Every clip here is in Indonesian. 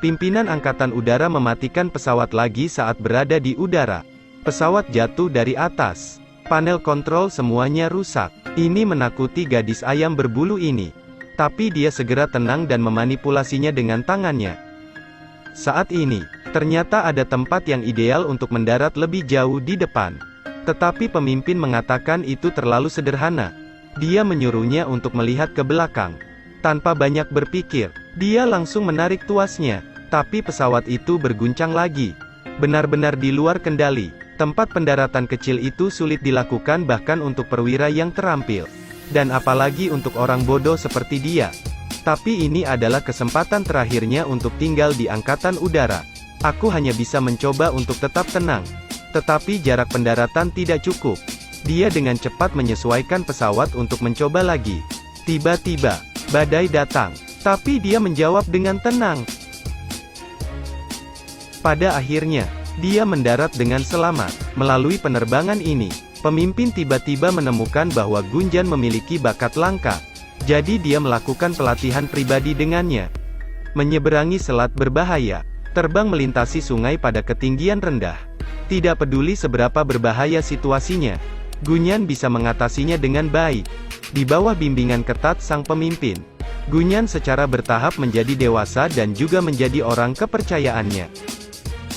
Pimpinan Angkatan Udara mematikan pesawat lagi saat berada di udara. Pesawat jatuh dari atas. Panel kontrol semuanya rusak. Ini menakuti gadis ayam berbulu ini. Tapi dia segera tenang dan memanipulasinya dengan tangannya. Saat ini, ternyata ada tempat yang ideal untuk mendarat lebih jauh di depan. Tetapi pemimpin mengatakan itu terlalu sederhana. Dia menyuruhnya untuk melihat ke belakang. Tanpa banyak berpikir, dia langsung menarik tuasnya. Tapi pesawat itu berguncang lagi. Benar-benar di luar kendali. Tempat pendaratan kecil itu sulit dilakukan bahkan untuk perwira yang terampil. Dan apalagi untuk orang bodoh seperti dia. Tapi ini adalah kesempatan terakhirnya untuk tinggal di Angkatan Udara. Aku hanya bisa mencoba untuk tetap tenang. Tetapi jarak pendaratan tidak cukup. Dia dengan cepat menyesuaikan pesawat untuk mencoba lagi. Tiba-tiba, badai datang. Tapi dia menjawab dengan tenang. Pada akhirnya, dia mendarat dengan selamat. Melalui penerbangan ini, pemimpin tiba-tiba menemukan bahwa Gunjan memiliki bakat langka. Jadi dia melakukan pelatihan pribadi dengannya. Menyeberangi selat berbahaya. Terbang melintasi sungai pada ketinggian rendah. Tidak peduli seberapa berbahaya situasinya, Gunjan bisa mengatasinya dengan baik. Di bawah bimbingan ketat sang pemimpin, Gunjan secara bertahap menjadi dewasa dan juga menjadi orang kepercayaannya.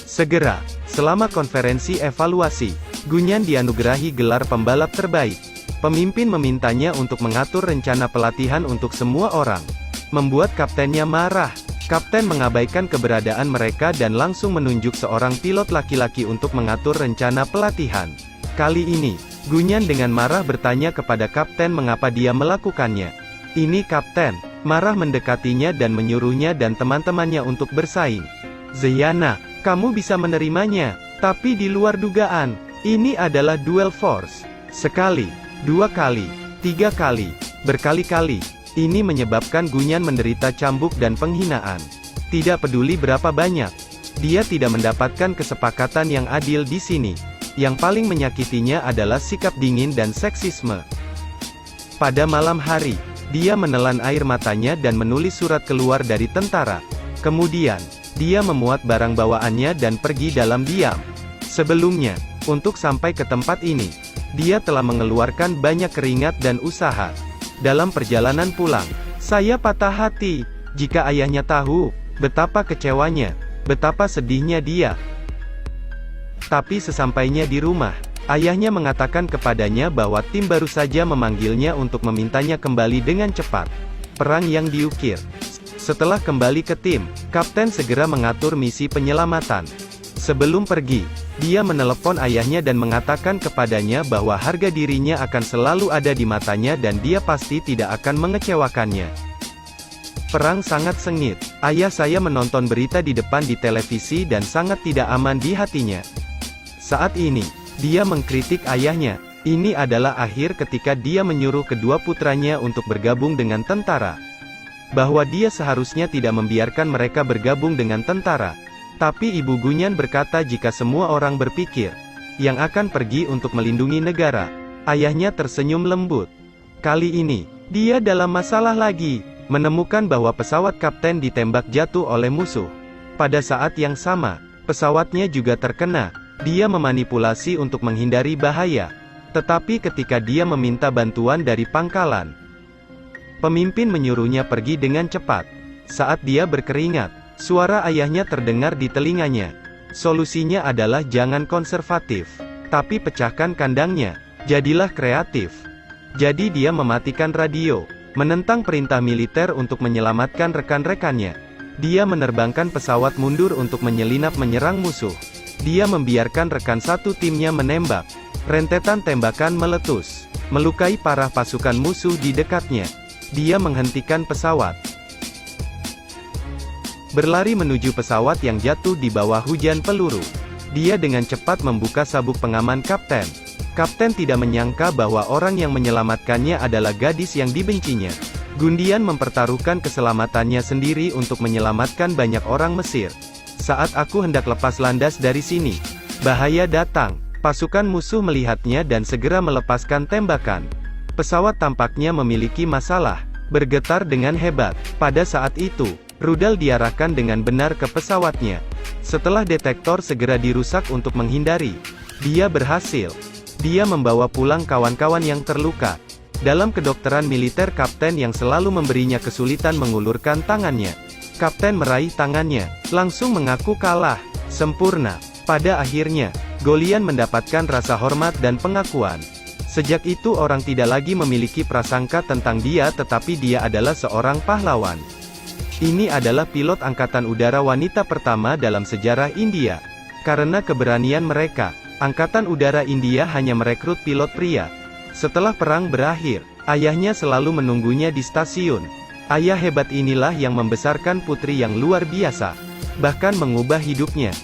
Segera, selama konferensi evaluasi, Gunjan dianugerahi gelar pembalap terbaik. Pemimpin memintanya untuk mengatur rencana pelatihan untuk semua orang. Membuat kaptennya marah. Kapten mengabaikan keberadaan mereka dan langsung menunjuk seorang pilot laki-laki untuk mengatur rencana pelatihan. Kali ini, Gunjan dengan marah bertanya kepada kapten mengapa dia melakukannya. Ini kapten, marah mendekatinya dan menyuruhnya dan teman-temannya untuk bersaing. Zeyana, kamu bisa menerimanya, tapi di luar dugaan. Ini adalah duel force. Sekali, 2 kali, 3 kali, berkali-kali. Ini menyebabkan Gunjan menderita cambuk dan penghinaan. Tidak peduli berapa banyak, dia tidak mendapatkan kesepakatan yang adil di sini. Yang paling menyakitinya adalah sikap dingin dan seksisme. Pada malam hari, dia menelan air matanya dan menulis surat keluar dari tentara. Kemudian, dia memuat barang bawaannya dan pergi dalam diam. Sebelumnya, untuk sampai ke tempat ini, dia telah mengeluarkan banyak keringat dan usaha. Dalam perjalanan pulang, saya patah hati. Jika ayahnya tahu, betapa kecewanya, betapa sedihnya dia. Tapi sesampainya di rumah, ayahnya mengatakan kepadanya bahwa tim baru saja memanggilnya untuk memintanya kembali dengan cepat. Perang yang diukir. Setelah kembali ke tim, kapten segera mengatur misi penyelamatan. Sebelum pergi, dia menelepon ayahnya dan mengatakan kepadanya bahwa harga dirinya akan selalu ada di matanya dan dia pasti tidak akan mengecewakannya. Perang sangat sengit. Ayah saya menonton berita di depan di televisi dan sangat tidak aman di hatinya. Saat ini, dia mengkritik ayahnya. Ini adalah akhir ketika dia menyuruh kedua putranya untuk bergabung dengan tentara. Bahwa dia seharusnya tidak membiarkan mereka bergabung dengan tentara. Tapi Ibu Gunjan berkata jika semua orang berpikir yang akan pergi untuk melindungi negara. Ayahnya tersenyum lembut. Kali ini, dia dalam masalah lagi, menemukan bahwa pesawat kapten ditembak jatuh oleh musuh. Pada saat yang sama, pesawatnya juga terkena. Dia memanipulasi untuk menghindari bahaya. Tetapi ketika dia meminta bantuan dari pangkalan, pemimpin menyuruhnya pergi dengan cepat. Saat dia berkeringat, suara ayahnya terdengar di telinganya. Solusinya adalah jangan konservatif, tapi pecahkan kandangnya. Jadilah kreatif. Jadi dia mematikan radio, menentang perintah militer untuk menyelamatkan rekan-rekannya. Dia menerbangkan pesawat mundur untuk menyelinap menyerang musuh. Dia membiarkan rekan satu timnya menembak. Rentetan tembakan meletus, melukai parah pasukan musuh di dekatnya. Dia menghentikan pesawat. Berlari menuju pesawat yang jatuh di bawah hujan peluru. Dia dengan cepat membuka sabuk pengaman kapten. Kapten tidak menyangka bahwa orang yang menyelamatkannya adalah gadis yang dibencinya. Gunjan mempertaruhkan keselamatannya sendiri untuk menyelamatkan banyak orang Mesir. Saat aku hendak lepas landas dari sini, bahaya datang. Pasukan musuh melihatnya dan segera melepaskan tembakan. Pesawat tampaknya memiliki masalah, bergetar dengan hebat. Pada saat itu, rudal diarahkan dengan benar ke pesawatnya. Setelah detektor segera dirusak untuk menghindari, dia berhasil. Dia membawa pulang kawan-kawan yang terluka. Dalam kedokteran militer, kapten yang selalu memberinya kesulitan mengulurkan tangannya. Kapten meraih tangannya, langsung mengaku kalah. Sempurna. Pada akhirnya, Golian mendapatkan rasa hormat dan pengakuan. Sejak itu orang tidak lagi memiliki prasangka tentang dia, tetapi dia adalah seorang pahlawan. Ini adalah pilot angkatan udara wanita pertama dalam sejarah India. Karena keberanian mereka, Angkatan Udara India hanya merekrut pilot pria. Setelah perang berakhir, ayahnya selalu menunggunya di stasiun. Ayah hebat inilah yang membesarkan putri yang luar biasa, bahkan mengubah hidupnya.